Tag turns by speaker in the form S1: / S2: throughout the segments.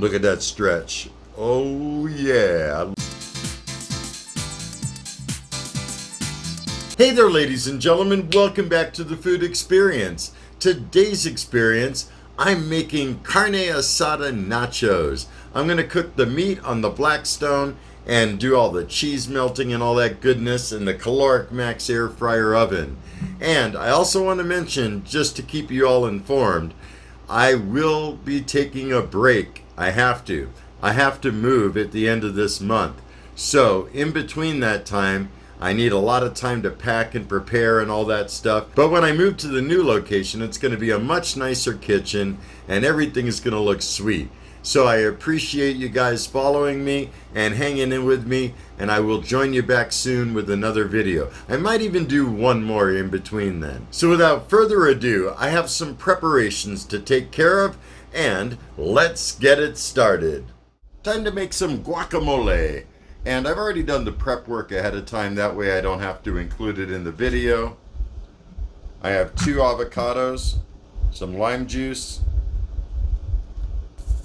S1: Look at that stretch. Oh yeah. Hey there, ladies and gentlemen. Welcome back to the Food Experience. Today's experience, I'm making Carne Asada Nachos. I'm going to cook the meat on the Blackstone and do all the cheese melting and all that goodness in the Kalorik Maxx air fryer oven. And I also want to mention, just to keep you all informed, I will be taking a break. I have to move at the end of this month. So in between that time, I need a lot of time to pack and prepare and all that stuff. But when I move to the new location, it's going to be a much nicer kitchen and everything is going to look sweet. So I appreciate you guys following me and hanging in with me, and I will join you back soon with another video. I might even do one more in between then. So without further ado, I have some preparations to take care of, and let's get it started. Time to make some guacamole. And I've already done the prep work ahead of time, that way I don't have to include it in the video. I have 2 avocados, some lime juice,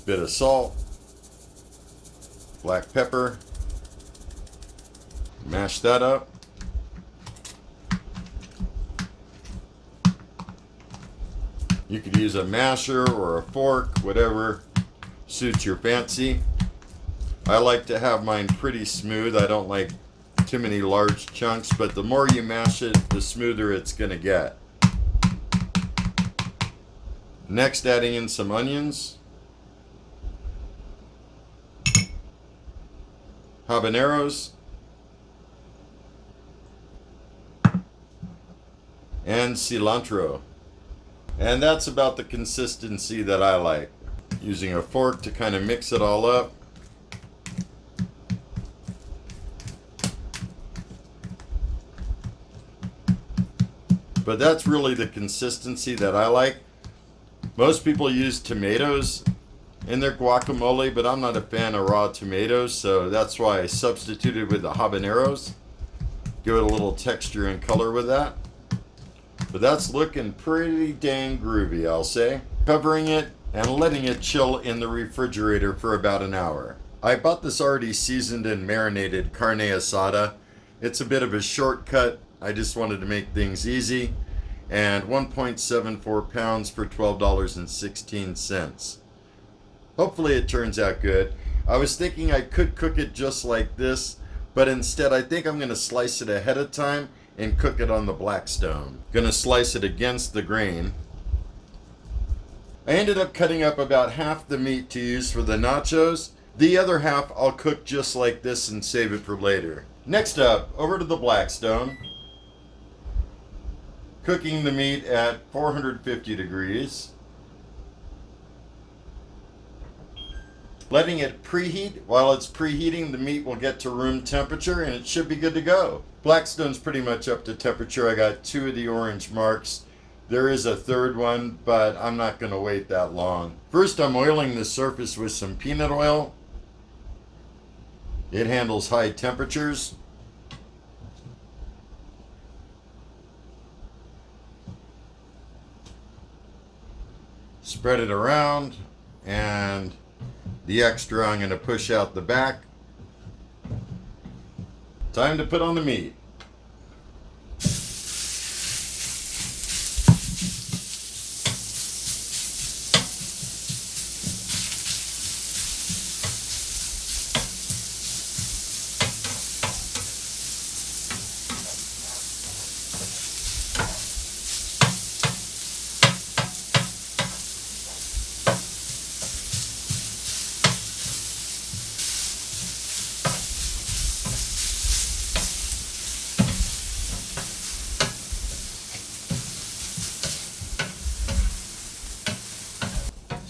S1: bit of salt, black pepper, mash that up. You could use a masher or a fork, whatever suits your fancy. I like to have mine pretty smooth. I don't like too many large chunks, but the more you mash it, the smoother it's going to get. Next, adding in some onions, habaneros, and cilantro. And that's about the consistency that I like. Using a fork to kind of mix it all up. But that's really the consistency that I like. Most people use tomatoes in their guacamole, but I'm not a fan of raw tomatoes, so that's why I substituted with the habaneros. Give it a little texture and color with that. But that's looking pretty dang groovy, I'll say. Covering it and letting it chill in the refrigerator for about an hour. I bought this already seasoned and marinated carne asada. It's a bit of a shortcut. I just wanted to make things easy. And 1.74 pounds for $12.16. Hopefully it turns out good. I was thinking I could cook it just like this, but instead I think I'm going to slice it ahead of time and cook it on the Blackstone. Going to slice it against the grain. I ended up cutting up about half the meat to use for the nachos. The other half I'll cook just like this and save it for later. Next up, over to the Blackstone. Cooking the meat at 450 degrees. Letting it preheat. While it's preheating, the meat will get to room temperature and it should be good to go. Blackstone's pretty much up to temperature. I got 2 of the orange marks. There is a third one, but I'm not going to wait that long. First, I'm oiling the surface with some peanut oil. It handles high temperatures. Spread it around, and the extra I'm going to push out the back. Time to put on the meat.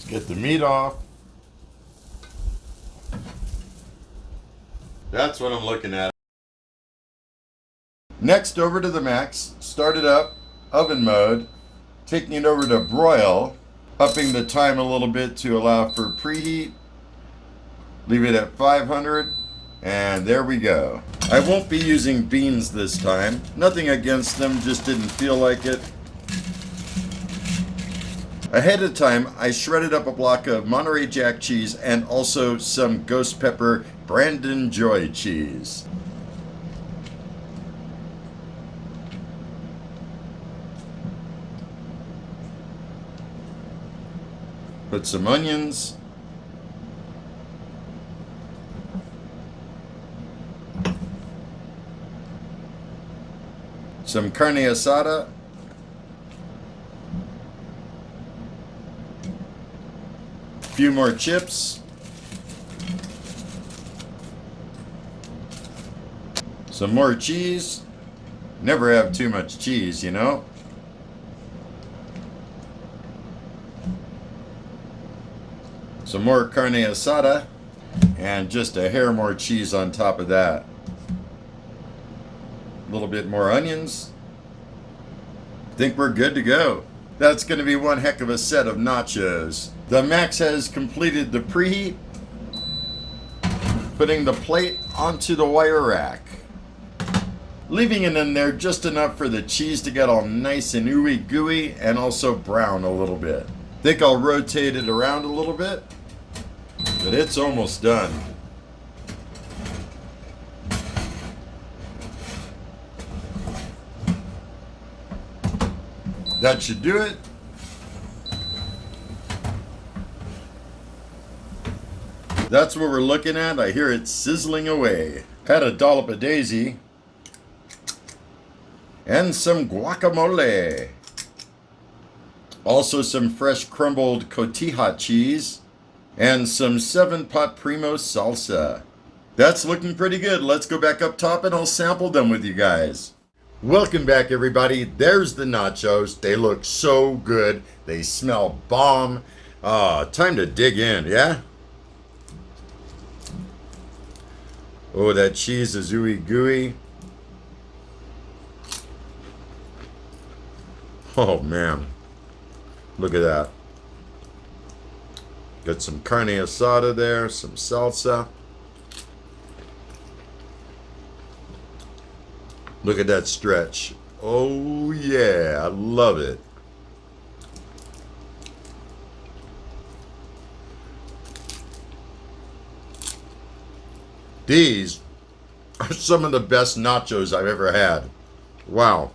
S1: Get the meat off. That's what I'm looking at. Next, over to the Max. Start it up, oven mode. Taking it over to broil, upping the time a little bit to allow for preheat. Leave it at 500, and there we go. I won't be using beans this time. Nothing against them, just didn't feel like it. Ahead of time, I shredded up a block of Monterey Jack cheese and also some ghost pepper Brandon Joy cheese. Put some onions. Some carne asada. A few more chips. Some more cheese. Never have too much cheese, you know. Some more carne asada. And just a hair more cheese on top of that. A little bit more onions. Think we're good to go. That's going to be one heck of a set of nachos. The Max has completed the preheat. Putting the plate onto the wire rack. Leaving it in there just enough for the cheese to get all nice and ooey gooey and also brown a little bit. Think I'll rotate it around a little bit, but it's almost done. That should do it. That's what we're looking at. I hear it sizzling away. Had a dollop of daisy. And some guacamole. Also some fresh crumbled cotija cheese. And some 7-pot primo salsa. That's looking pretty good. Let's go back up top and I'll sample them with you guys. Welcome back, everybody. There's the nachos. They look so good. They smell bomb. Time to dig in, yeah? Oh, that cheese is ooey gooey. Oh, man. Look at that. Got some carne asada there, some salsa. Look at that stretch. Oh, yeah. I love it. These are some of the best nachos I've ever had. Wow.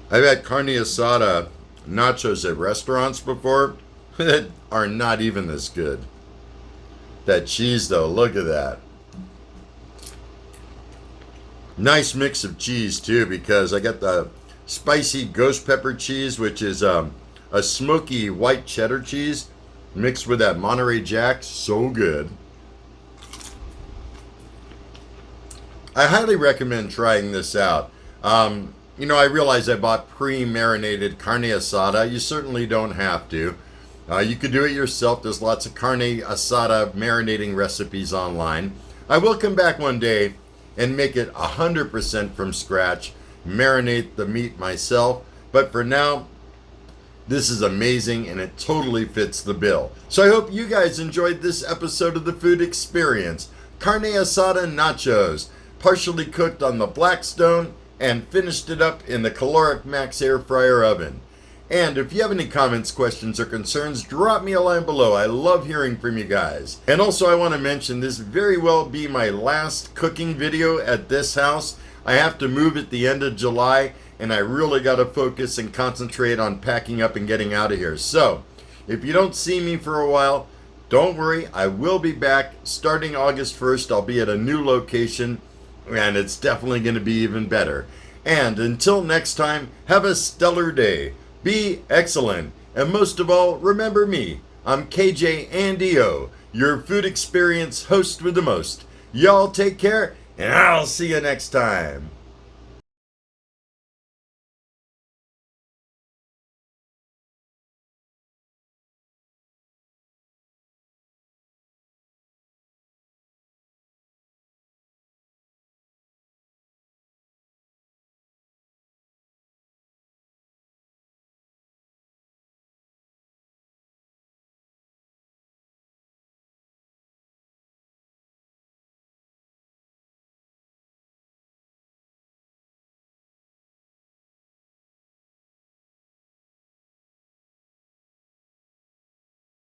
S1: I've had carne asada nachos at restaurants before that are not even this good. That cheese, though, look at that. Nice mix of cheese, too, because I got the spicy ghost pepper cheese, which is a smoky white cheddar cheese, mixed with that Monterey Jack. So good. I highly recommend trying this out. You know, I realize I bought pre-marinated carne asada. You certainly don't have to. You could do it yourself. There's lots of carne asada marinating recipes online. I will come back one day and make it 100% from scratch, marinate the meat myself. But for now, this is amazing and it totally fits the bill. So I hope you guys enjoyed this episode of the Food Experience. Carne Asada Nachos, partially cooked on the Blackstone and finished it up in the Kalorik Maxx air fryer oven. And if you have any comments, questions, or concerns, drop me a line below. I love hearing from you guys. And also I want to mention this very well be my last cooking video at this house. I have to move at the end of July and I really got to focus and concentrate on packing up and getting out of here. So if you don't see me for a while, don't worry. I will be back starting August 1st. I'll be at a new location and it's definitely going to be even better. And until next time, have a stellar day. Be excellent. And most of all, remember me. I'm KJ Andy O, your food experience host with the most. Y'all take care, and I'll see you next time.